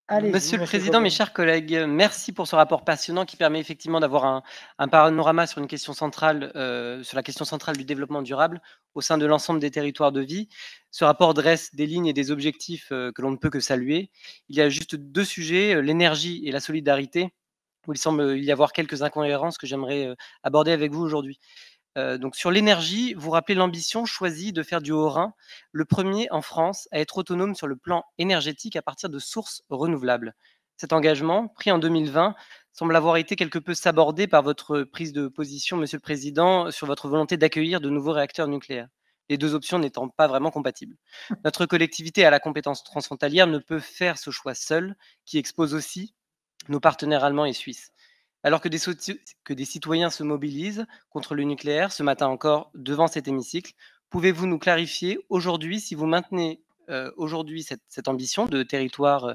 Allez-y, Monsieur le monsieur président, mes Gobelin. chers collègues, merci pour ce rapport passionnant qui permet effectivement d'avoir un panorama sur une question centrale, sur la question centrale du développement durable au sein de l'ensemble des territoires de vie. Ce rapport dresse des lignes et des objectifs que l'on ne peut que saluer. Il y a juste deux sujets, l'énergie et la solidarité, où il semble y avoir quelques incohérences que j'aimerais aborder avec vous aujourd'hui. Donc sur l'énergie, vous rappelez l'ambition choisie de faire du Haut-Rhin le premier en France à être autonome sur le plan énergétique à partir de sources renouvelables. Cet engagement, pris en 2020, semble avoir été quelque peu sabordé par votre prise de position, Monsieur le Président, sur votre volonté d'accueillir de nouveaux réacteurs nucléaires, les deux options n'étant pas vraiment compatibles. Notre collectivité à la compétence transfrontalière ne peut faire ce choix seule, qui expose aussi nos partenaires allemands et suisses. Alors que des citoyens se mobilisent contre le nucléaire, ce matin encore, devant cet hémicycle, pouvez-vous nous clarifier aujourd'hui si vous maintenez aujourd'hui cette ambition de territoire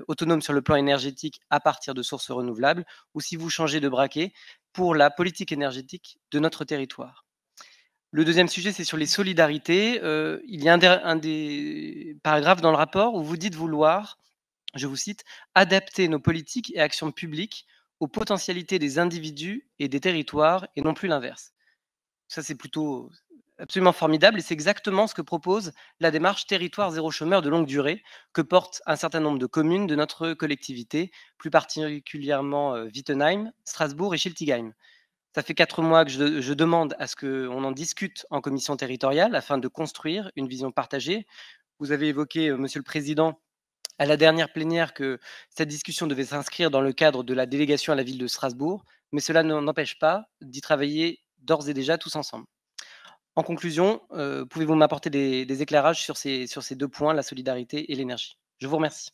autonome sur le plan énergétique à partir de sources renouvelables ou si vous changez de braquet pour la politique énergétique de notre territoire? Le deuxième sujet, c'est sur les solidarités. Il y a un des paragraphes dans le rapport où vous dites vouloir, je vous cite, adapter nos politiques et actions publiques aux potentialités des individus et des territoires et non plus l'inverse. Ça, c'est plutôt absolument formidable et c'est exactement ce que propose la démarche territoire zéro chômeur de longue durée que portent un certain nombre de communes de notre collectivité, plus particulièrement Wittenheim, Strasbourg et Schiltigheim. Ça fait 4 mois que je demande à ce qu'on en discute en commission territoriale afin de construire une vision partagée. Vous avez évoqué, Monsieur le Président, à la dernière plénière que cette discussion devait s'inscrire dans le cadre de la délégation à la ville de Strasbourg, mais cela ne n'empêche pas d'y travailler d'ores et déjà tous ensemble. En conclusion, pouvez-vous m'apporter des éclairages sur ces 2 points, la solidarité et l'énergie? Je vous remercie.